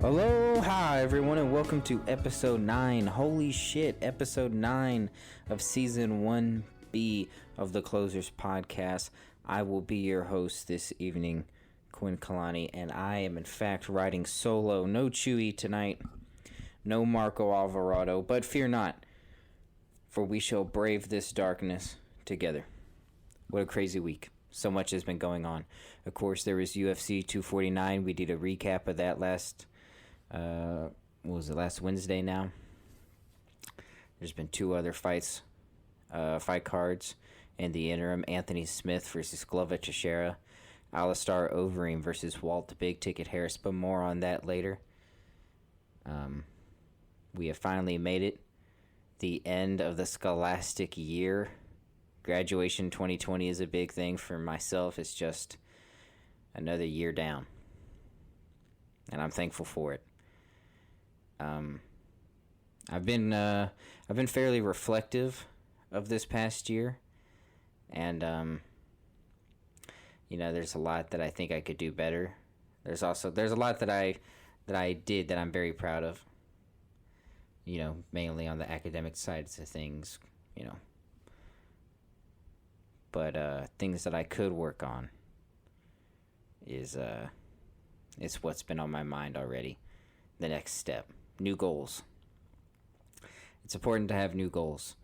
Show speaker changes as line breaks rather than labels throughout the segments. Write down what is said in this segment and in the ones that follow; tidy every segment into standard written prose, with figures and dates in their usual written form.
Aloha everyone and welcome to episode 9. Holy shit, episode 9 of season 1B of the Closers podcast. I will be your host this evening, Quinn, and I am in fact riding solo. No Chewy tonight, no Marco Alvarado, but fear not, for we shall brave this darkness together. What a crazy week. So much has been going on. Of course, there was UFC 249. We did a recap of that last Wednesday now. There's been two other fight cards in the interim. Anthony Smith versus Glover Teixeira. Alistair Overeem versus Walt Big Ticket Harris, but more on that later. We have finally made it. The end of the scholastic year. Graduation 2020 is a big thing for myself. It's just another year down, and I'm thankful for it. I've been fairly reflective of this past year, and there's a lot that I think I could do better. There's a lot that I did that I'm very proud of. Mainly on the academic sides of things, But things that I could work on is what's been on my mind already. The next step. New goals. It's important to have new goals,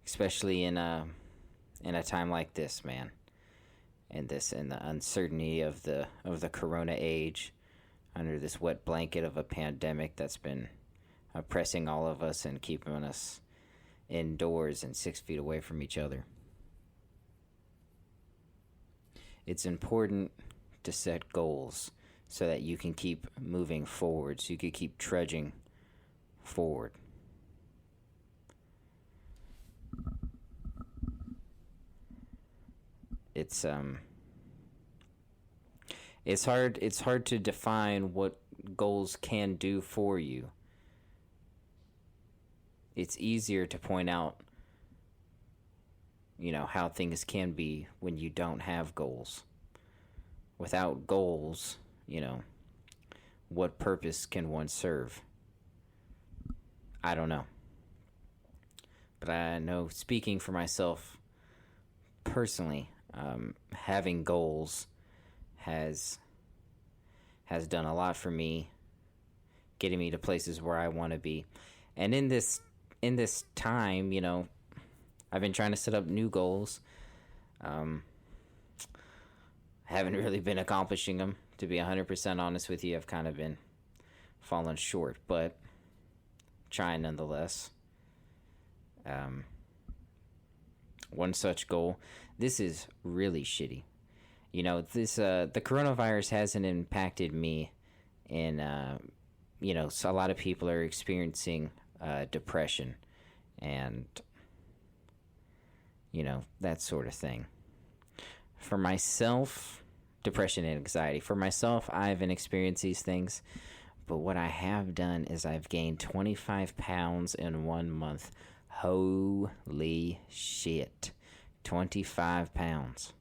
especially in a time like this, man. And the uncertainty of the corona age, under this wet blanket of a pandemic that's been oppressing all of us and keeping us indoors and 6 feet away from each other. It's important to set goals so that you can keep moving forward, so you can keep trudging forward. It's hard to define what goals can do for you. It's easier to point out how things can be when you don't have goals. Without goals, what purpose can one serve? I don't know. But I know, speaking for myself personally, having goals has done a lot for me, getting me to places where I want to be. And in this time, I've been trying to set up new goals. Haven't really been accomplishing them, to be 100% honest with you. I've kind of been falling short, but trying nonetheless. One such goal. This is really shitty. The coronavirus hasn't impacted me in, so a lot of people are experiencing depression and that sort of thing. For myself, depression and anxiety. For myself, I haven't experienced these things, but what I have done is I've gained 25 pounds in 1 month. Holy shit. 25 pounds.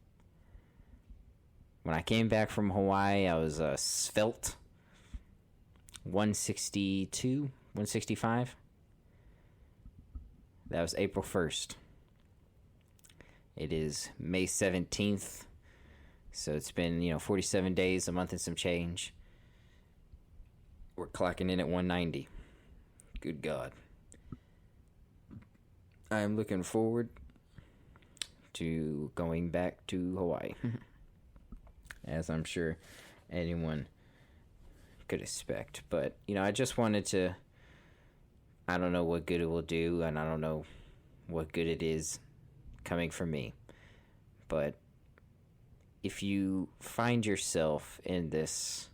When I came back from Hawaii, I was svelte. 162, 165. That was April 1st. It is May 17th, so it's been, 47 days, a month and some change. We're clocking in at 190. Good God. I am looking forward to going back to Hawaii, as I'm sure anyone could expect. But, I just wanted to, I don't know what good it will do, and I don't know what good it is coming from me, but if you find yourself in this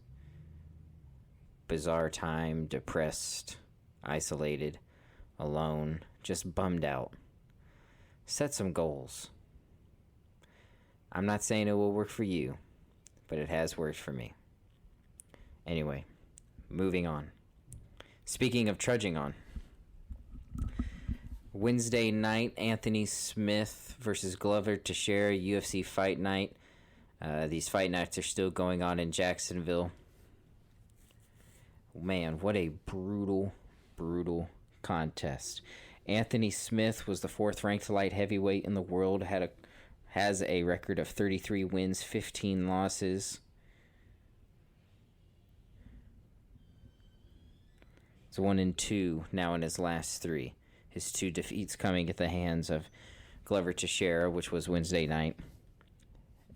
bizarre time, depressed, isolated, alone, just bummed out, set some goals. I'm not saying it will work for you, but it has worked for me. Anyway, moving on. Speaking of trudging on, Wednesday night, Anthony Smith versus Glover Teixeira, UFC Fight Night. These fight nights are still going on in Jacksonville. Man, what a brutal, brutal contest. Anthony Smith was the fourth-ranked light heavyweight in the world. Has a record of 33 wins, 15 losses. It's 1-2 now in his last three. His two defeats coming at the hands of Glover Teixeira, which was Wednesday night,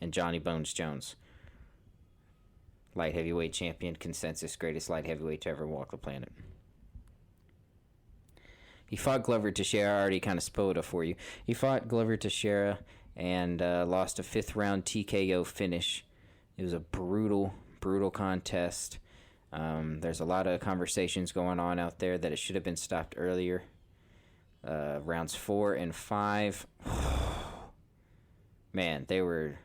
and Johnny Bones Jones, light heavyweight champion, consensus greatest light heavyweight to ever walk the planet. He fought Glover Teixeira. I already kind of spoiled it for you. He fought Glover Teixeira and lost a fifth-round TKO finish. It was a brutal, brutal contest. There's a lot of conversations going on out there that it should have been stopped earlier. Rounds 4 and 5. Man, they were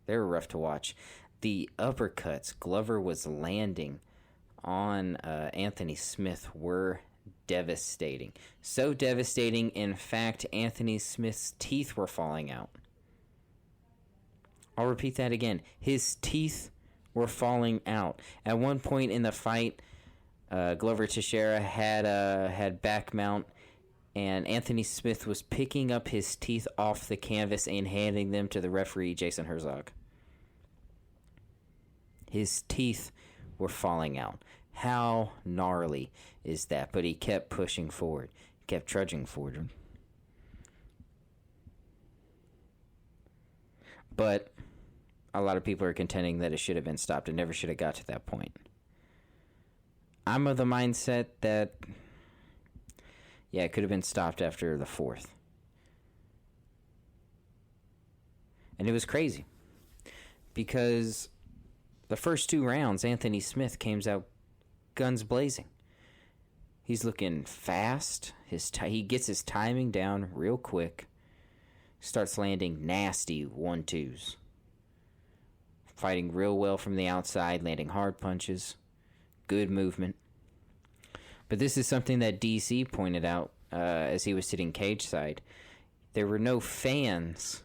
rough to watch. The uppercuts Glover was landing on Anthony Smith were devastating. So devastating, in fact, Anthony Smith's teeth were falling out. I'll repeat that again. His teeth were falling out. At one point in the fight, Glover Teixeira had back mount, and Anthony Smith was picking up his teeth off the canvas and handing them to the referee, Jason Herzog. His teeth were falling out. How gnarly is that? But he kept pushing forward. He kept trudging forward. But a lot of people are contending that it should have been stopped. It never should have got to that point. I'm of the mindset that, yeah, it could have been stopped after the fourth. And it was crazy. Because the first two rounds, Anthony Smith came out guns blazing. He's looking fast. He gets his timing down real quick. Starts landing nasty 1-2s. Fighting real well from the outside, landing hard punches. Good movement. But this is something that DC pointed out as he was sitting cage side. There were no fans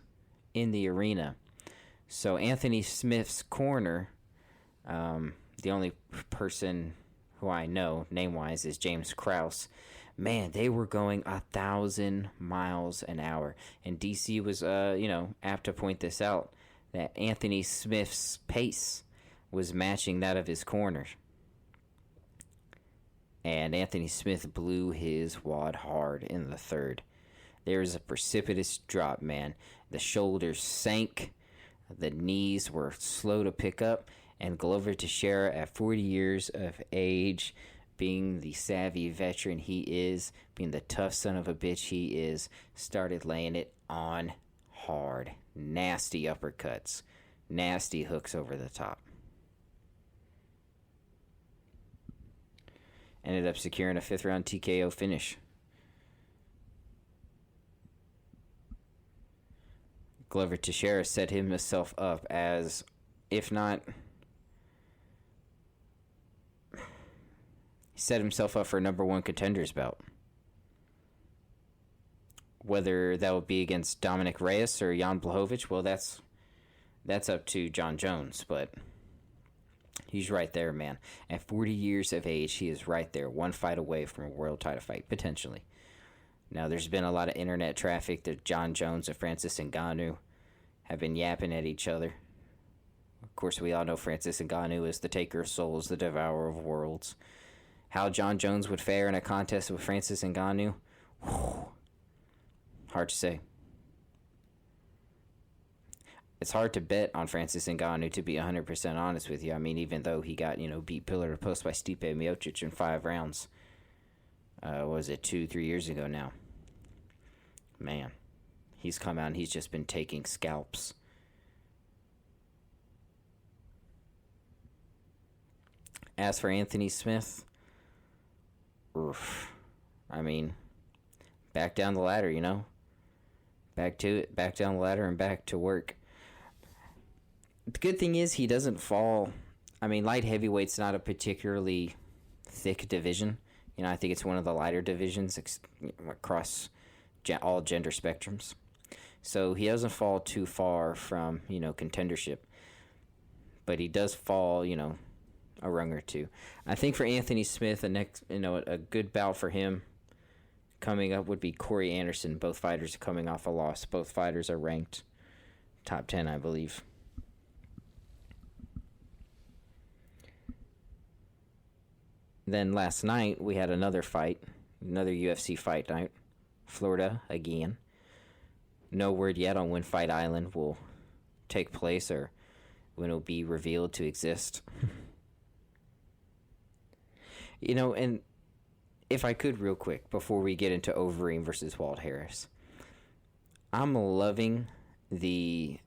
in the arena. So Anthony Smith's corner, the only person who I know name-wise is James Krause. Man, they were going 1,000 miles an hour. And DC was, apt to point this out, that Anthony Smith's pace was matching that of his corner. And Anthony Smith blew his wad hard in the third. There was a precipitous drop, man. The shoulders sank. The knees were slow to pick up. And Glover Teixeira, at 40 years of age, being the savvy veteran he is, being the tough son of a bitch he is, started laying it on hard. Nasty uppercuts. Nasty hooks over the top. Ended up securing a fifth-round TKO finish. Glover Teixeira set himself up as, if not, he set himself up for a number one contender's bout. Whether that would be against Dominic Reyes or Jan Blachowicz, well, that's up to John Jones, but he's right there, man. At 40 years of age, he is right there, one fight away from a world title fight, potentially. Now, there's been a lot of internet traffic that John Jones and Francis Ngannou have been yapping at each other. Of course, we all know Francis Ngannou is the taker of souls, the devourer of worlds. How John Jones would fare in a contest with Francis Ngannou? Whew. Hard to say. It's hard to bet on Francis Ngannou, to be 100% honest with you. I mean, even though he got, beat pillar to post by Stipe Miocic in 5 rounds. What was it, 2-3 years ago now? Man, he's come out and he's just been taking scalps. As for Anthony Smith, I mean, back down the ladder, Back to it, back down the ladder, and back to work. The good thing is he doesn't fall. I mean, light heavyweight's not a particularly thick division. I think it's one of the lighter divisions across all gender spectrums. So he doesn't fall too far from, contendership. But he does fall, a rung or two. I think for Anthony Smith, a good bout for him coming up would be Corey Anderson. Both fighters are coming off a loss. Both fighters are ranked top 10, I believe. Then last night, we had another fight, another UFC Fight Night. Florida again. No word yet on when Fight Island will take place or when it will be revealed to exist. And if I could real quick, before we get into Overeem versus Walt Harris, I'm loving the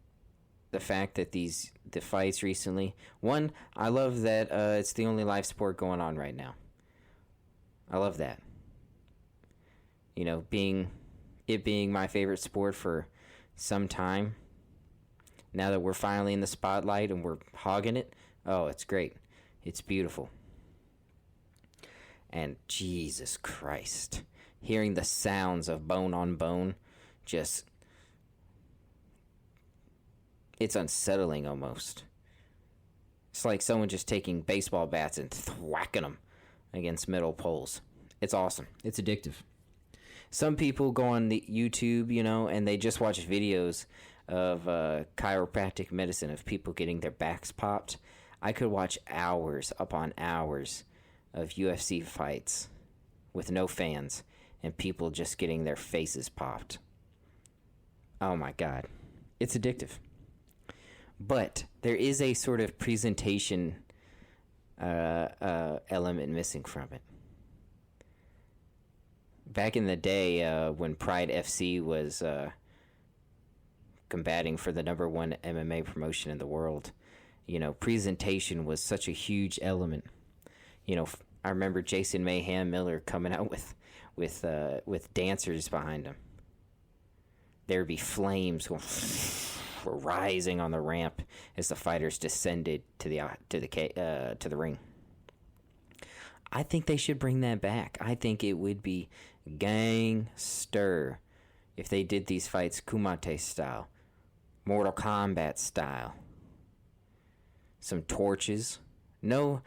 fact that the fights recently. One, I love that it's the only live sport going on right now. I love that. Being my favorite sport for some time. Now that we're finally in the spotlight and we're hogging it, oh, it's great. It's beautiful. And Jesus Christ, hearing the sounds of bone on bone, it's unsettling almost. It's like someone just taking baseball bats and thwacking them against metal poles. It's awesome. It's addictive. Some people go on the YouTube, and they just watch videos of chiropractic medicine, of people getting their backs popped. I could watch hours upon hours of UFC fights with no fans and people just getting their faces popped. Oh my God. It's addictive. But there is a sort of presentation element missing from it. Back in the day when Pride FC was combating for the number one MMA promotion in the world, presentation was such a huge element. I remember Jason Mayhem Miller coming out with dancers behind him. There would be flames going rising on the ramp as the fighters descended to the ring. I think they should bring that back. I think it would be gangster if they did these fights Kumite style, Mortal Kombat style. Some torches. No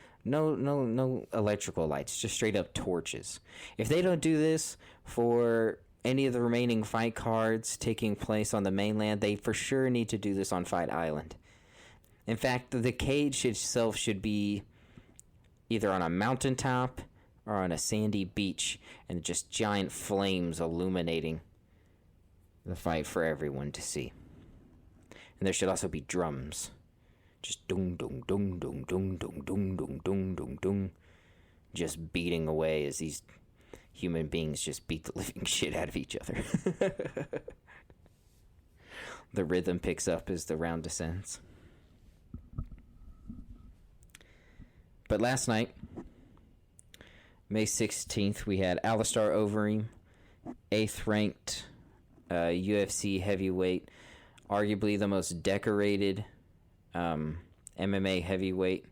electrical lights, just straight up torches. If they don't do this for any of the remaining fight cards taking place on the mainland, they for sure need to do this on Fight Island. In fact, the cage itself should be either on a mountaintop or on a sandy beach, and just giant flames illuminating the fight for everyone to see. And there should also be drums. Just dung dung dung dung dung dung dung dung dung dung dung, just beating away as these human beings just beat the living shit out of each other. The rhythm picks up as the round descends. But last night, May 16th, we had Alistair Overeem, 8th ranked UFC heavyweight, arguably the most decorated MMA heavyweight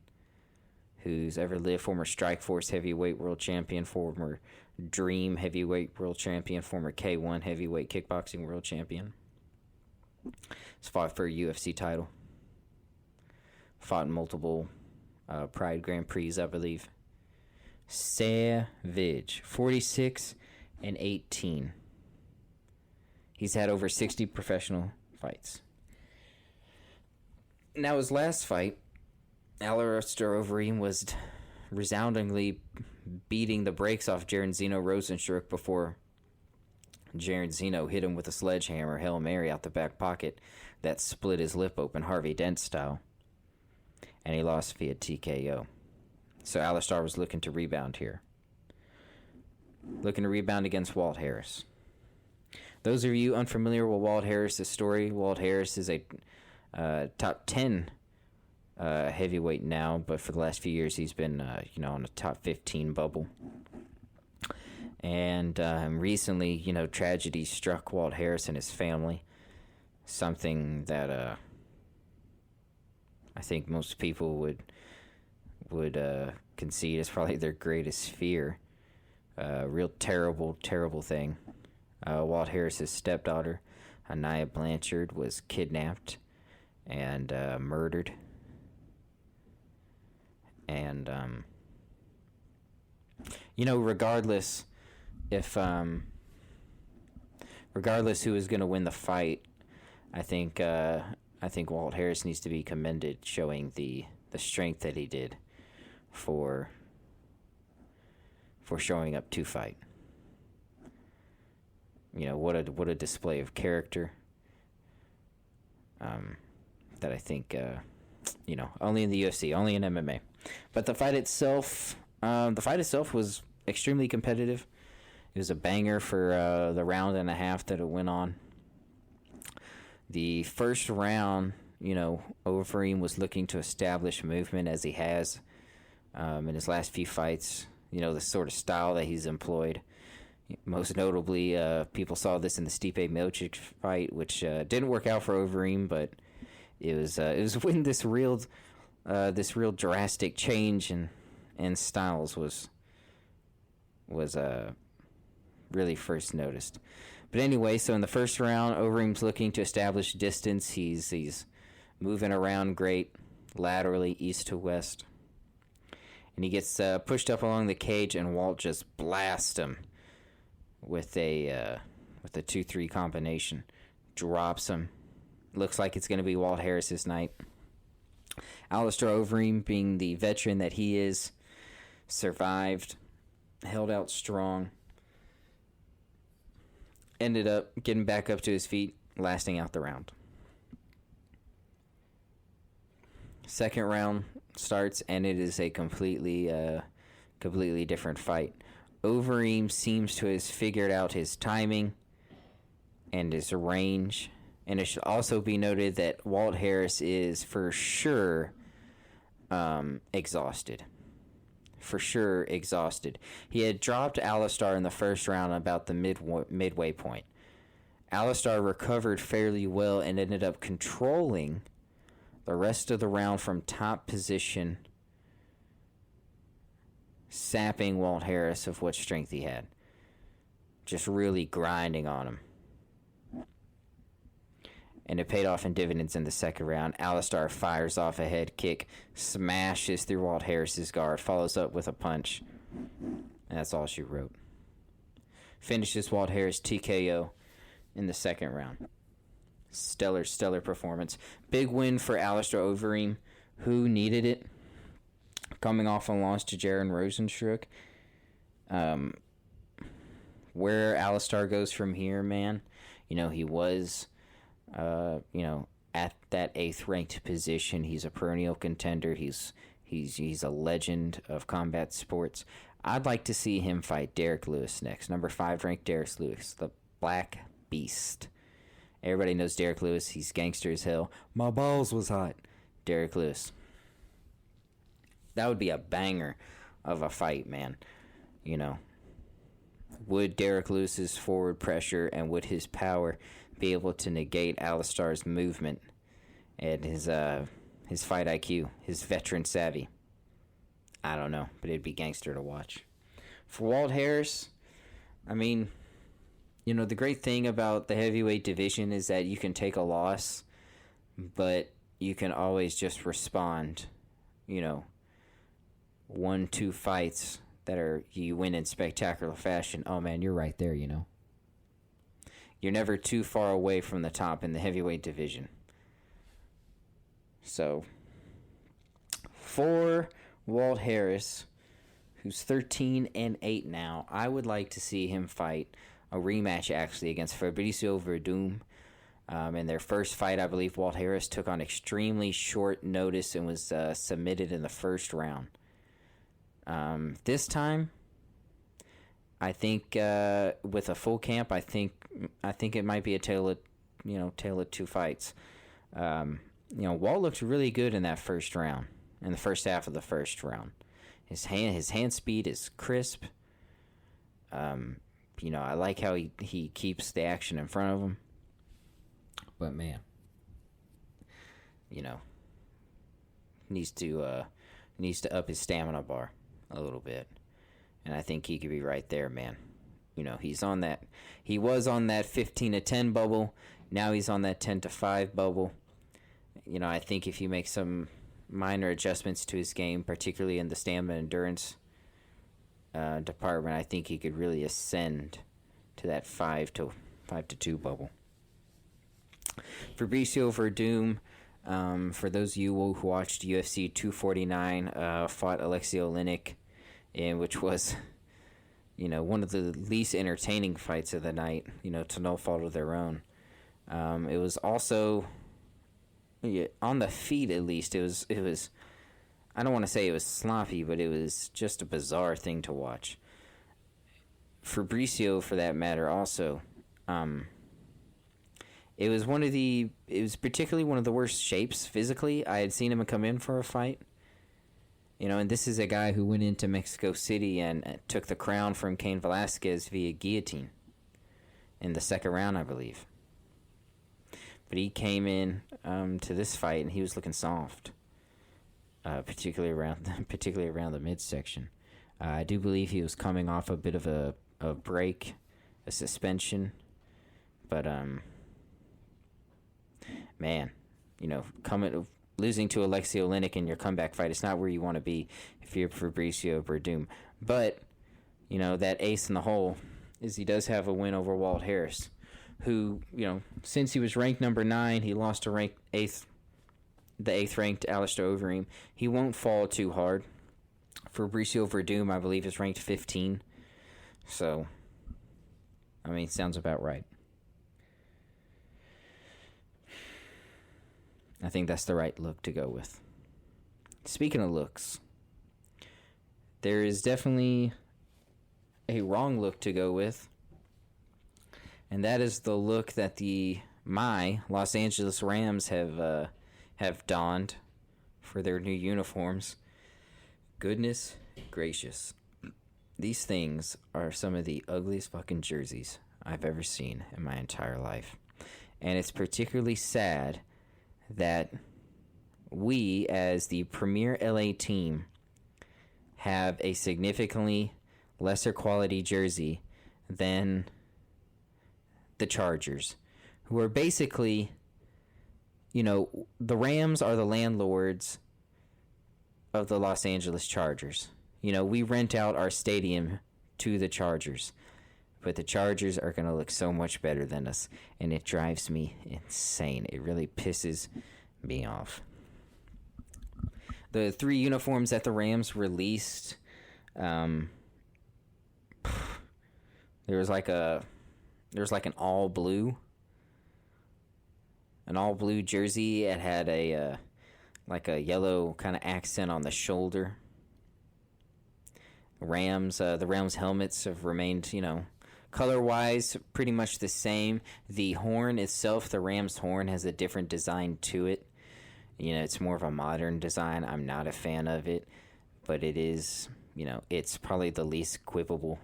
who's ever lived, former Strikeforce heavyweight world champion, former Dream heavyweight world champion, former K1 heavyweight kickboxing world champion. He's fought for a UFC title. Fought in multiple Pride Grand Prix, I believe. Savage. 46-18. He's had over 60 professional fights. Now, his last fight, Alistair Overeem was resoundingly beating the brakes off Jaron Zeno Rosenstruck before Jaron Zeno hit him with a sledgehammer Hail Mary out the back pocket that split his lip open, Harvey Dent style. And he lost via TKO. So Alistair was looking to rebound here. Looking to rebound against Walt Harris. Those of you unfamiliar with Walt Harris' story, Walt Harris is a top 10 heavyweight now, but for the last few years he's been on a top 15 bubble. And recently, tragedy struck Walt Harris and his family. Something that I think most people would concede is probably their greatest fear. Real terrible, terrible thing. Walt Harris's stepdaughter, Anaya Blanchard, was kidnapped and murdered. And regardless regardless who is going to win the fight, I think Walt Harris needs to be commended, showing the strength that he did for showing up to fight. What a display of character. That I think only in the UFC, only in MMA. But the fight itself was extremely competitive. It was a banger for the round and a half that it went on. The first round, Overeem was looking to establish movement, as he has in his last few fights. The sort of style that he's employed. Most notably, people saw this in the Stipe Miocic fight, which didn't work out for Overeem, but it was when this real drastic change in styles was really first noticed. But anyway, so in the first round, Overeem's looking to establish distance. He's moving around great, laterally, east to west. And he gets pushed up along the cage, and Walt just blasts him with a 2-3 combination. Drops him. Looks like it's going to be Walt Harris's night. Alistair Overeem, being the veteran that he is, survived, held out strong, ended up getting back up to his feet, lasting out the round. Second round starts, and it is a completely different fight. Overeem seems to have figured out his timing and his range. And it should also be noted that Walt Harris is for sure exhausted. For sure exhausted. He had dropped Alistair in the first round about the midway point. Alistair recovered fairly well and ended up controlling the rest of the round from top position, sapping Walt Harris of what strength he had. Just really grinding on him. And it paid off in dividends in the second round. Alistair fires off a head kick, smashes through Walt Harris's guard, follows up with a punch. And that's all she wrote. Finishes Walt Harris TKO in the second round. Stellar performance. Big win for Alistair Overeem, who needed it. Coming off a loss to Jaron Rosenstruck. Where Alistair goes from here, man, he was... at that 8th ranked position. He's a perennial contender. He's a legend of combat sports. I'd like to see him fight Derek Lewis next. Number 5 ranked Derek Lewis, the Black Beast. Everybody knows Derek Lewis. He's gangster as hell. My balls was hot. Derek Lewis. That would be a banger of a fight, man. Would Derek Lewis's forward pressure and would his power be able to negate Alistair's movement and his fight IQ, his veteran savvy? I don't know, but it'd be gangster to watch. For Walt Harris, the great thing about the heavyweight division is that you can take a loss, but you can always just respond, 1-2 fights that you win in spectacular fashion. Oh man, you're right there, You're never too far away from the top in the heavyweight division. So, for Walt Harris, who's 13-8 now, I would like to see him fight a rematch, actually, against Fabricio Verdum. In their first fight, I believe Walt Harris took on extremely short notice and was submitted in the first round. This time, I think with a full camp, I think it might be a tale of two fights. Walt looked really good in that first round, in the first half of the first round. His hand speed is crisp. I like how he keeps the action in front of him. But man, needs to up his stamina bar a little bit. And I think he could be right there, man. He was on that 15-10 bubble. Now he's on that 10-5 bubble. I think if you make some minor adjustments to his game, particularly in the stamina endurance department, I think he could really ascend to that 5-2 bubble. Fabricio Verdum, for those of you who watched UFC 249, fought Alexei Oleinik, which was, one of the least entertaining fights of the night, to no fault of their own. It was also, on the feet at least, it was, I don't want to say it was sloppy, but it was just a bizarre thing to watch. Fabricio, for that matter, also, it was particularly one of the worst shapes physically I had seen him come in for a fight. And this is a guy who went into Mexico City and took the crown from Cain Velasquez via guillotine in the second round, I believe. But he came in to this fight and he was looking soft, particularly around the midsection. I do believe he was coming off a bit of a break, a suspension, but man, losing to Alexei Oleinik in your comeback fight, it's not where you want to be if you're Fabricio Verdum. But, that ace in the hole is he does have a win over Walt Harris, who, since he was ranked number 9, he lost to the 8th ranked Alistair Overeem. He won't fall too hard. Fabricio Verdum, I believe, is ranked 15. So, sounds about right. I think that's the right look to go with. Speaking of looks, there is definitely a wrong look to go with, and that is the look that my Los Angeles Rams have donned for their new uniforms. Goodness gracious. These things are some of the ugliest fucking jerseys I've ever seen in my entire life. And it's particularly sad that we, as the premier LA team, have a significantly lesser quality jersey than the Chargers, who are basically, the Rams are the landlords of the Los Angeles Chargers. We rent out our stadium to the Chargers, but the Chargers are going to look so much better than us, and it drives me insane. It really pisses me off. The 3 uniforms that the Rams released, there was like an all blue jersey. It had a yellow kind of accent on the shoulder. The Rams helmets have remained, color-wise, pretty much the same. The horn itself, the Rams horn, has a different design to it. It's more of a modern design. I'm not a fan of it, but it is, it's probably the least quibble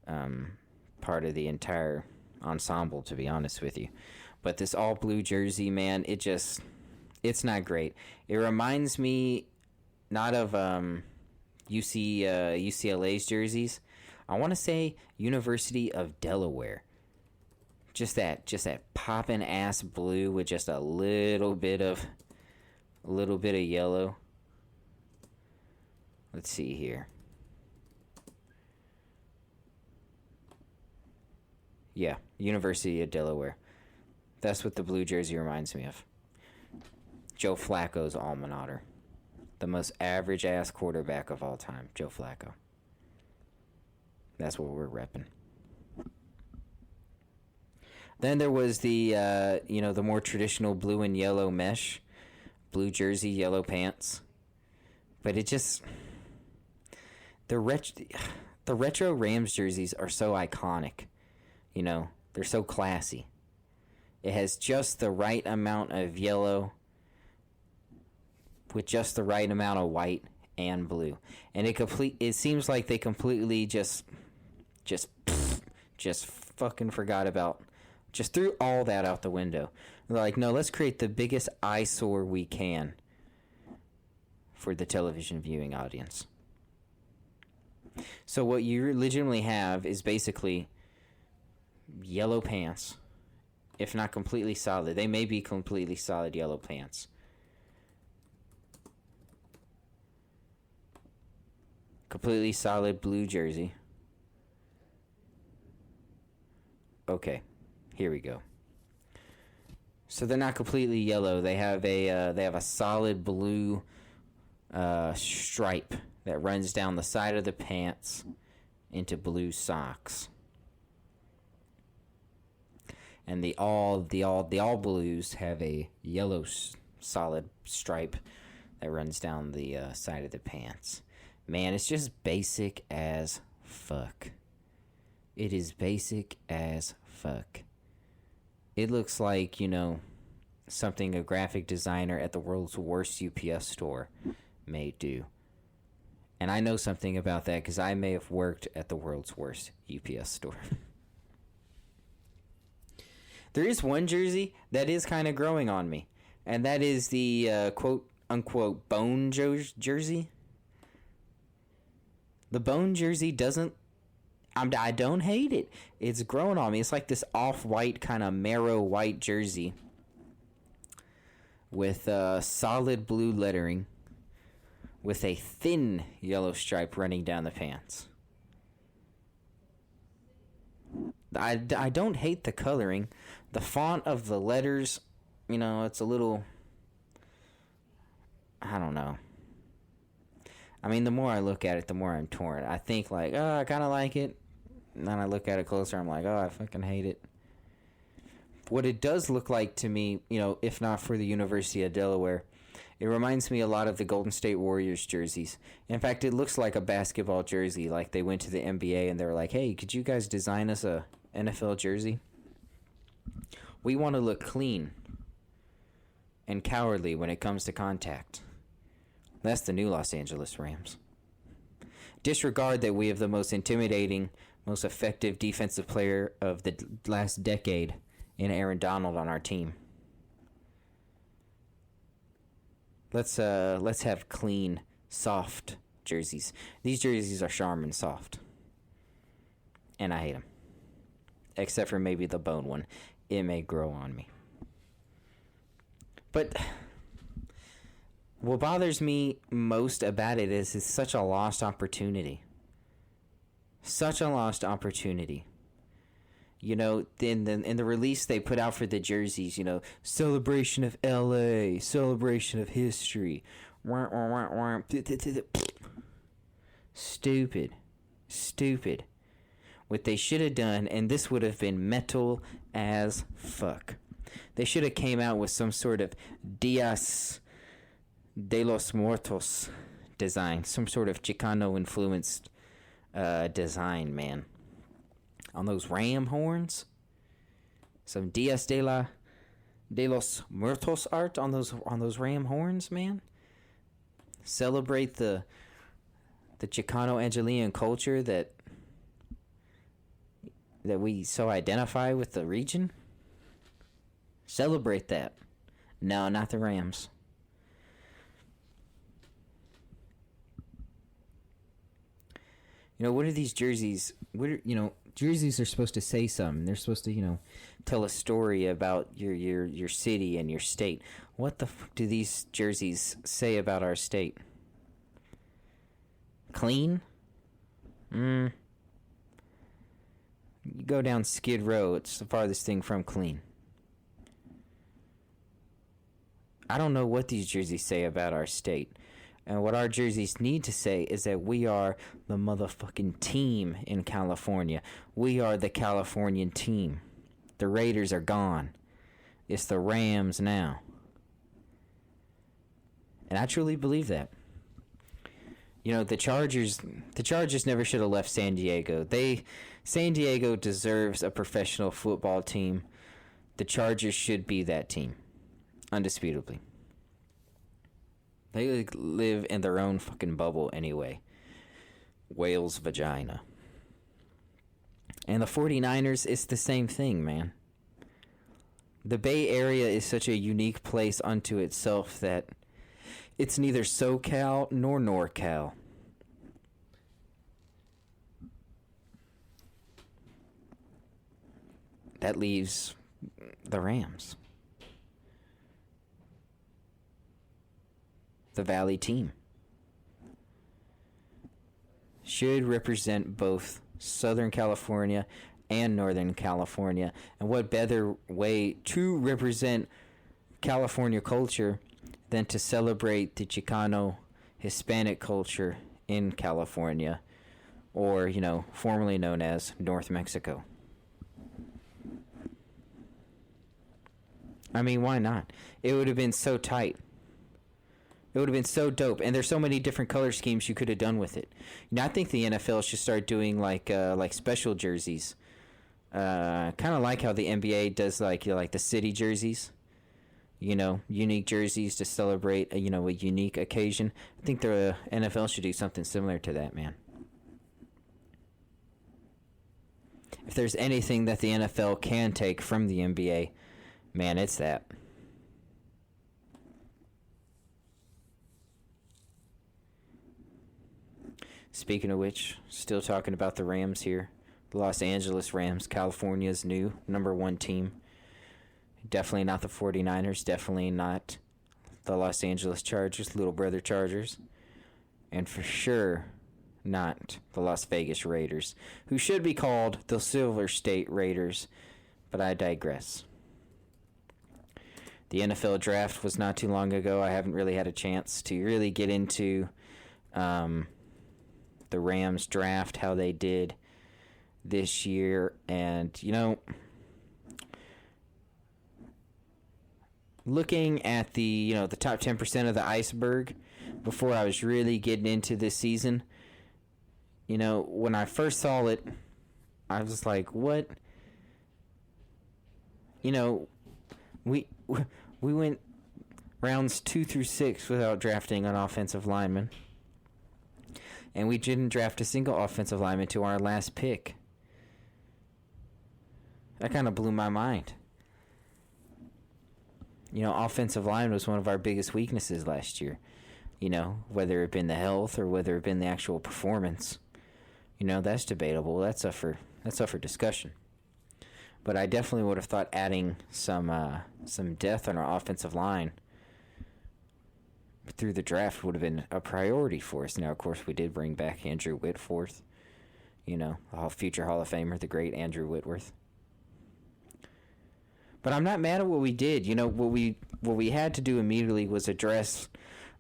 part of the entire ensemble, to be honest with you. But this all-blue jersey, man, it's not great. It reminds me not of UCLA's jerseys. I want to say University of Delaware. Just that poppin' ass blue with just a little bit of yellow. Let's see here. Yeah, University of Delaware. That's what the blue jersey reminds me of. Joe Flacco's alma mater. The most average-ass quarterback of all time, Joe Flacco. That's what we're repping. Then there was the the more traditional blue and yellow mesh. Blue jersey, yellow pants. But it just... The retro Rams jerseys are so iconic. They're so classy. It has just the right amount of yellow with just the right amount of white and blue. And it seems like they completely just fucking forgot about, just threw all that out the window. They're like, no, let's create the biggest eyesore we can for the television viewing audience. So what you legitimately have is basically yellow pants, if not completely solid. They may be completely solid yellow pants. Completely solid blue jersey. Okay, here we go. So they're not completely yellow. They have a solid blue stripe that runs down the side of the pants into blue socks. And the all blues have a yellow solid stripe that runs down the side of the pants. Man, it's just basic as fuck. It is basic as fuck. It looks like, something a graphic designer at the world's worst UPS store may do. And I know something about that because I may have worked at the world's worst UPS store. There is one jersey that is kind of growing on me, and that is the quote-unquote bone jersey. The bone jersey I don't hate it. It's growing on me. It's like this off-white kind of marrow white jersey with solid blue lettering with a thin yellow stripe running down the pants. I don't hate the coloring. The font of the letters, it's a little... I don't know. I mean, the more I look at it, the more I'm torn. I think, I kind of like it. And then I look at it closer, I'm like, I fucking hate it. What it does look like to me, if not for the University of Delaware, it reminds me a lot of the Golden State Warriors jerseys. In fact, it looks like a basketball jersey. Like they went to the NBA and they were like, hey, could you guys design us a NFL jersey? We want to look clean and cowardly when it comes to contact. That's the new Los Angeles Rams. Disregard that we have the most intimidating, most effective defensive player of the last decade in Aaron Donald on our team. Let's have clean, soft jerseys. These jerseys are Charmin soft. And I hate them. Except for maybe the bone one. It may grow on me. But what bothers me most about it is it's such a lost opportunity. Such a lost opportunity. In the release they put out for the jerseys, celebration of LA, celebration of history. Stupid. What they should have done, and this would have been metal as fuck. They should have came out with some sort of Dias de los Muertos design, some sort of Chicano influenced design, man. On those ram horns, some Dias de los Muertos art on those ram horns, man. Celebrate the Chicano Angeles culture that we so identify with the region. Celebrate that. No, not the Rams. What are these jerseys? Jerseys are supposed to say something. They're supposed to, tell a story about your city and your state. What the fuck do these jerseys say about our state? Clean? You go down Skid Row, it's the farthest thing from clean. I don't know what these jerseys say about our state. And what our jerseys need to say is that we are the motherfucking team in California. We are the Californian team. The Raiders are gone. It's the Rams now. And I truly believe that. The Chargers never should have left San Diego. San Diego deserves a professional football team. The Chargers should be that team. Undisputably. They live in their own fucking bubble anyway. Whale's vagina. And the 49ers, it's the same thing, man. The Bay Area is such a unique place unto itself that it's neither SoCal nor NorCal. That leaves the Rams. The Valley team. should represent both Southern California and Northern California. And what better way to represent California culture than to celebrate the Chicano Hispanic culture in California, or, formerly known as North Mexico. I mean, why not? It would have been so tight. It would have been so dope. And there's so many different color schemes you could have done with it. I think the NFL should start doing like special jerseys. Kind of like how the NBA does like the city jerseys. Unique jerseys to celebrate a unique occasion. I think the NFL should do something similar to that, man. If there's anything that the NFL can take from the NBA, man, it's that. Speaking of which, still talking about the Rams here. The Los Angeles Rams, California's new number 1 team. Definitely not the 49ers. Definitely not the Los Angeles Chargers, little brother Chargers. And for sure not the Las Vegas Raiders, who should be called the Silver State Raiders. But I digress. The NFL draft was not too long ago. I haven't really had a chance to really get into the Rams draft, how they did this year. And, looking at the top 10% of the iceberg before I was really getting into this season, when I first saw it, I was like, what? We went rounds 2 through 6 without drafting an offensive lineman. And we didn't draft a single offensive lineman to our last pick. That kind of blew my mind. Offensive line was one of our biggest weaknesses last year. Whether it been the health or whether it been the actual performance. That's debatable. That's up for discussion. But I definitely would have thought adding some depth on our offensive line through the draft would have been a priority for us. Now, of course, we did bring back Andrew Whitworth, the future Hall of Famer, the great Andrew Whitworth. But I'm not mad at what we did. What we had to do immediately was address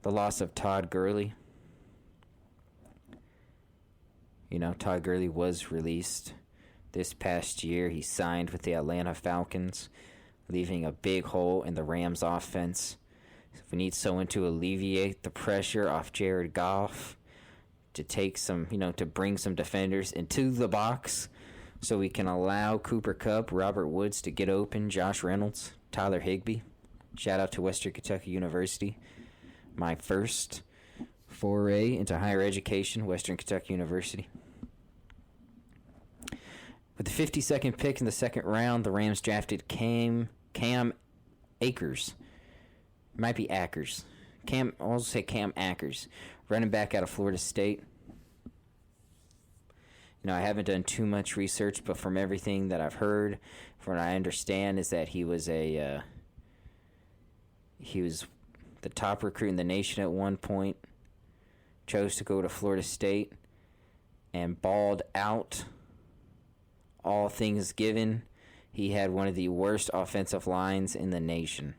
the loss of Todd Gurley. Todd Gurley was released this past year. He signed with the Atlanta Falcons, leaving a big hole in the Rams offense. We need someone to alleviate the pressure off Jared Goff, to take some, to bring some defenders into the box so we can allow Cooper Kupp, Robert Woods to get open, Josh Reynolds, Tyler Higbee. Shout out to Western Kentucky University. My first foray into higher education, Western Kentucky University. With the 52nd pick in the second round, the Rams drafted Cam Akers. Might be Akers. I'll also say Cam Akers, running back out of Florida State. I haven't done too much research, but from everything that I've heard, from what I understand, is that he was the top recruit in the nation at one point, chose to go to Florida State, and balled out. All things given, he had one of the worst offensive lines in the nation.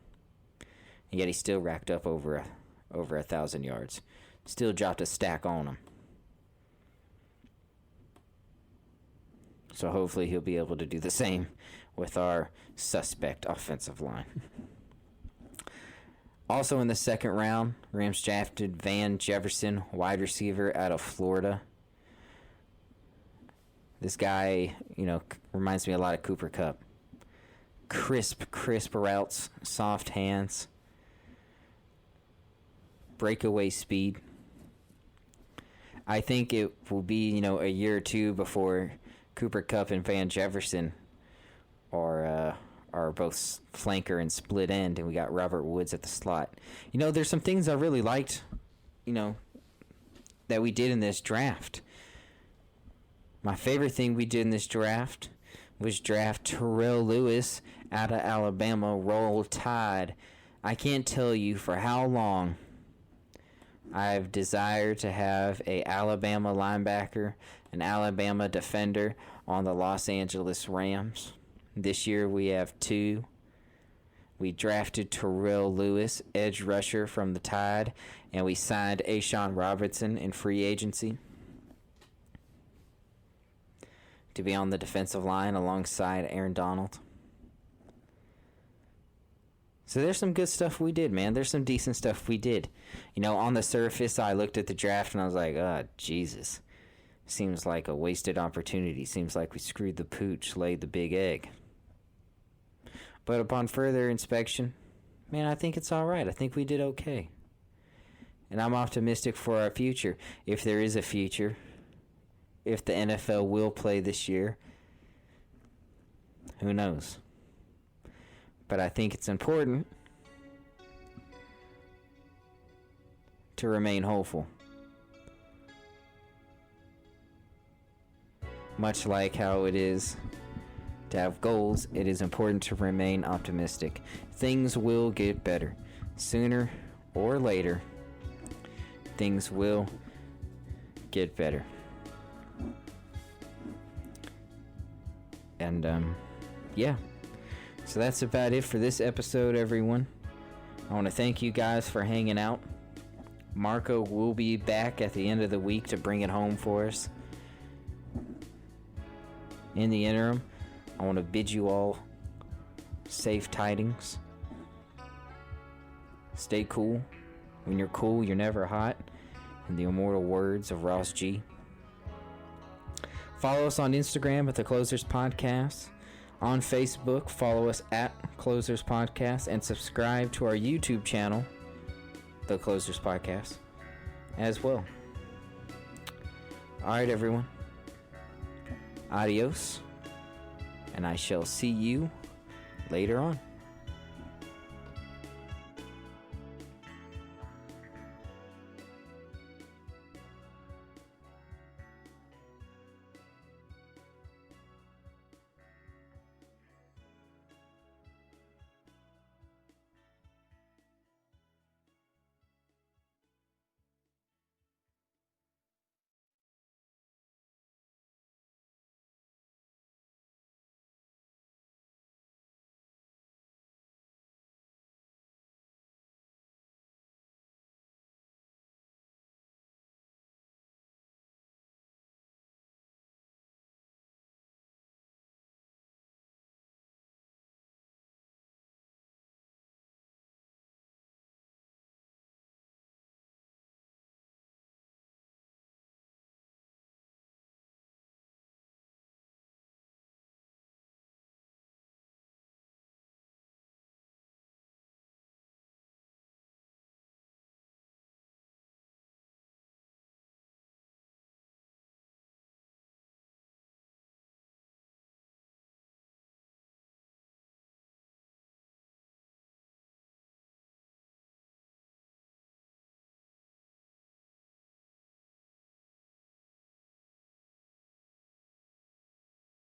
And yet he still racked up over 1,000 yards. Still dropped a stack on him. So hopefully he'll be able to do the same with our suspect offensive line. Also in the second round, Rams drafted Van Jefferson, wide receiver out of Florida. This guy, reminds me a lot of Cooper Kupp. Crisp routes, soft hands, breakaway speed. I think it will be, a year or two before Cooper Kupp and Van Jefferson are both flanker and split end, and we got Robert Woods at the slot. There's some things I really liked, that we did in this draft. My favorite thing we did in this draft was draft Terrell Lewis out of Alabama, Roll Tide. I can't tell you for how long I've desired to have a Alabama linebacker, an Alabama defender on the Los Angeles Rams. This year we have 2. We drafted Terrell Lewis, edge rusher from the Tide, and we signed A'Shawn Robertson in free agency to be on the defensive line alongside Aaron Donald. So there's some good stuff we did, man. There's some decent stuff we did. You know, on the surface, I looked at the draft and I was like, oh, Jesus. Seems like a wasted opportunity. Seems like we screwed the pooch, laid the big egg. But upon further inspection, man, I think it's all right. I think we did okay. And I'm optimistic for our future. If there is a future, if the NFL will play this year, who knows? But I think it's important to remain hopeful. Much like how it is to have goals, it is important to remain optimistic. Things will get better. Sooner or later, things will get better. And, yeah. So that's about it for this episode, everyone. I want to thank you guys for hanging out. Marco will be back at the end of the week to bring it home for us. In the interim, I want to bid you all safe tidings. Stay cool. When you're cool, you're never hot. In the immortal words of Ross G. Follow us on Instagram at The Closers Podcast. On Facebook, follow us at Closers Podcast. And subscribe to our YouTube channel, The Closers Podcast, as well. Alright, everyone. Adios. And I shall see you later on.